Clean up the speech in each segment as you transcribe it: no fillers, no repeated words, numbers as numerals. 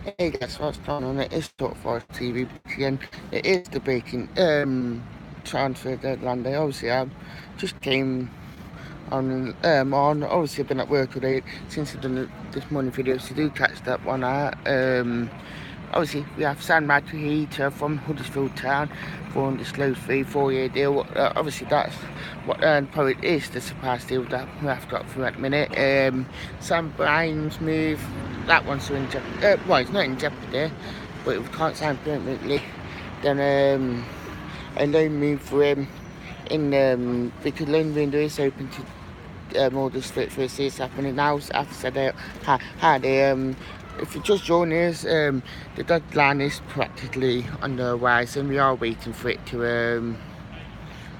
Hey guys, what's going on? It is Talk for TV again. It is the breaking transfer deadline day. Obviously, I just came on. Obviously, I've been at work today since I've done this morning video, so do catch that one out. Obviously, we have San Margarita from Huddersfield Town for undisclosed fee, 4-year deal. Obviously, that's what probably is the surprise deal that we have got through at the minute. Sam Bryan's move, that one's in jeopardy. Well, it's not in jeopardy, but if we can't sign permanently, then a loan move for him because loan window is open to all the split first is happening now. So I've said how they if you just join us, the deadline is practically on the horizon. We are waiting for it to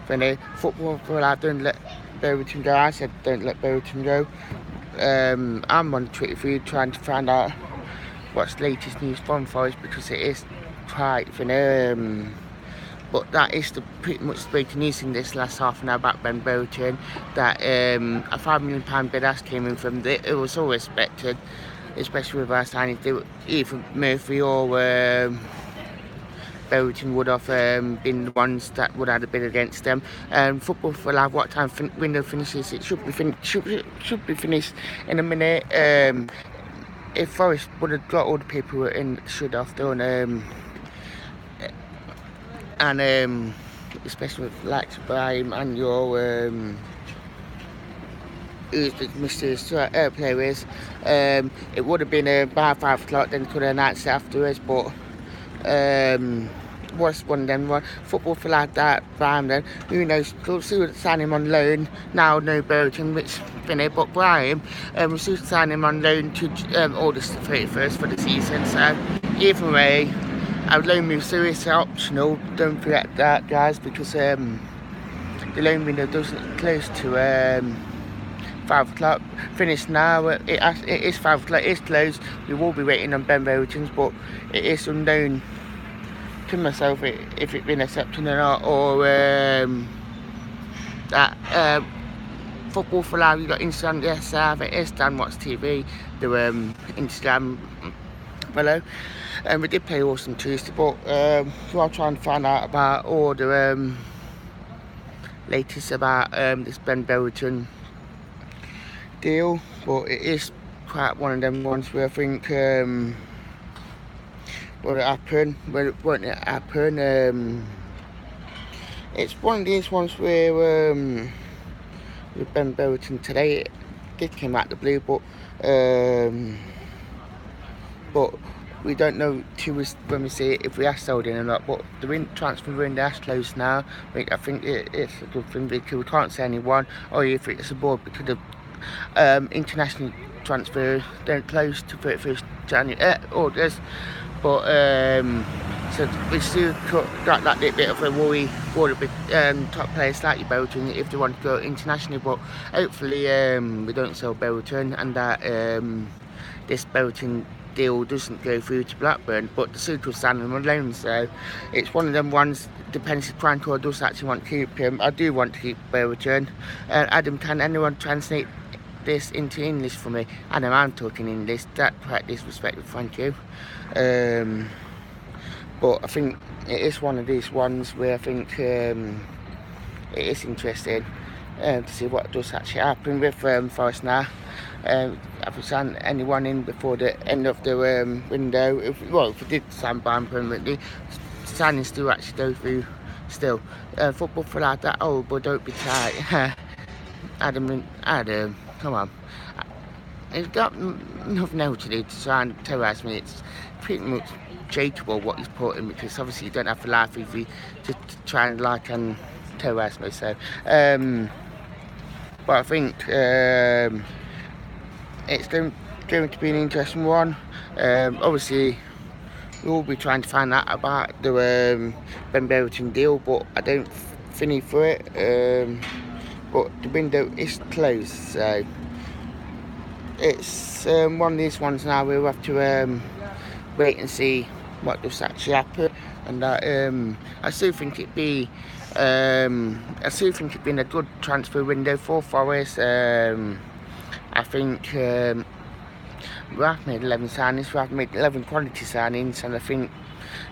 when the football for I don't let Bereton go. I said don't let Bereton go. I'm on Twitter feed trying to find out what's the latest news from Forest because it is quite but that is pretty much the breaking news in this last half an hour about Ben Bereton, that a £5 million bid ask came in from it was all expected, especially with our signings. Either Murphy or Bereton would have been the ones that would have had a bid against them. Football for Live, what time window finishes? It should be finished in a minute. If Forest would have got all the paperwork in, should have done. And especially with likes of byram and your who's the mysterious player is, it would have been about 5 o'clock. Then could have announced it afterwards, but was one of them. Football for Lad, that byram, then who knows? We'll see what sign him on loan now. No Bereton, which finished, but byram we'll see sign him on loan to August 31st for the season. So either way, our loan move seriously optional. Don't forget that, guys, because the loan window doesn't close to 5 o'clock. Finished now. It is 5 o'clock. It is closed. We will be waiting on Ben Bereton's, but it is unknown to myself if it's been accepted or not, or that Football for Live. You got Instagram. Yes, I have it. It's Dan Watts TV. The Instagram fellow. We did play Awesome Tuesday, but we'll try and find out about all the latest about this Ben Bereton deal. But it is quite one of them ones where I think will it happen? Won't it happen? It's one of these ones where with Ben Bereton today, it did come out of the blue, but we don't know when we see it if we are sold in or not. But the transfer window has closed now. I think it's a good thing because we can't say anyone, or if it's a board because the international transfers don't close to 31st January August. But so we still got that bit of a worry for the top players like Bereton if they want to go internationally. But hopefully we don't sell Bereton and that this Bereton deal doesn't go through to Blackburn, but the suit will stand him alone. So it's one of them ones. Depends if Crankle does actually want to keep him. I do want to keep Bereton. Adam, can anyone translate this into English for me? Adam, I'm talking English. That's quite disrespectful. Thank you. But I think it is one of these ones where I think it is interesting to see what does actually happen with Forest now. Have we signed anyone in before the end of the window? If we did sign byram permanently, signings do actually go through still. Football for that old, but don't be tight. Adam, come on. He's got nothing else to do to try and terrorise me. It's pretty much shakeable what he's put in, because obviously you don't have to laugh if you just try and terrorise me. So, but I think it's going to be an interesting one. Obviously, we'll be trying to find out about the Ben Bereton deal, but I don't finish for it. But the window is closed, so it's one of these ones now. We'll have to wait and see what does actually happen. And I still think it'd be been a good transfer window for Forest. I think we have made 11 signings, we have made 11 quality signings, and I think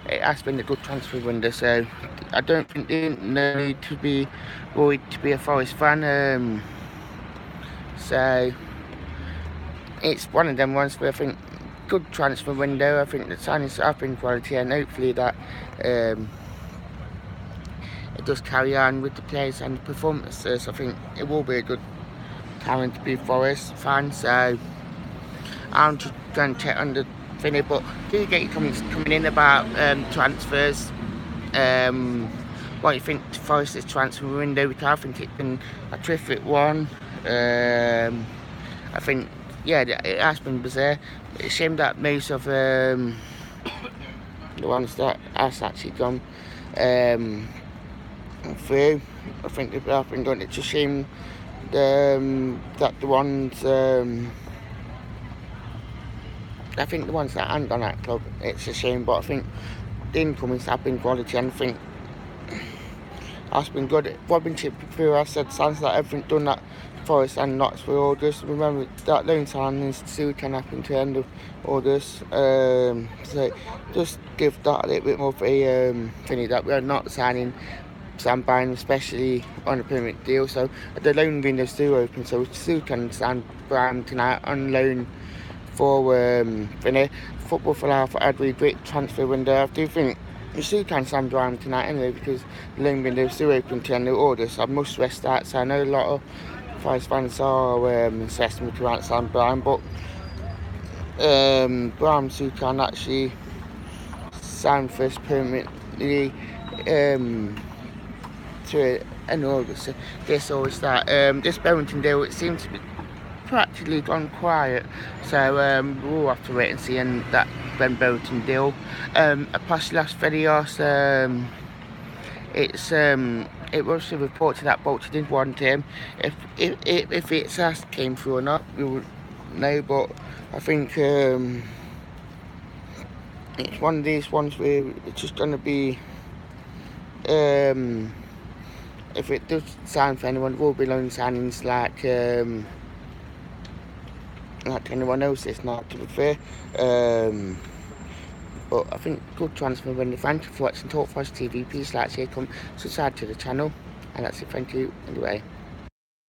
it has been a good transfer window, so I don't think there's no need to be worried to be a Forest fan. So it's one of them ones where I think good transfer window. I think the signings have been quality, and hopefully that it does carry on with the players and the performances. I think it will be a good time to be a Forest fan, so I'm just going to check on the thing, but do get your comments coming in about transfers. What you think to Forest's transfer window? I think it's been a terrific one. I think, yeah, it has been bizarre. It's a shame that most of the ones that has actually gone through, I think they've been done. It's a shame that the ones, I think the ones that aren't on that club, it's a shame, but I think the incomings have been quality, and I think has been good. Robin Chip through, I said, sounds like everything done at Forest and Knoxville August. Remember that loan signing still can happen to the end of August. So just give that a little bit more of a thingy that we're not signing Sam Byram, especially on a permanent deal. So the loan window's still open, so we still can sign Byram tonight on loan for football for life. Had a great transfer window. I do think you still can sign Byram tonight anyway, because the loan window is still open to end of order, so I must stress that. So I know a lot of Forest fans are insisting we can't sign Byram, but Byram still can actually sign first permanently to end of August. So this always that this Berrington deal, it seems to be practically gone quiet, so we'll have to wait and see in that Ben Berrington deal. Apasilas Ferios, it was reported that Bolton didn't want him. If it's us came through or not, we would know, but I think it's one of these ones where it's just going to be, if it does sign for anyone, it will be loan signings like anyone else. It's not, to be fair. But I think good transfer window. Thank you for watching Talk Forest TV. Please like, share, come, subscribe to the channel, and that's it. Thank you anyway.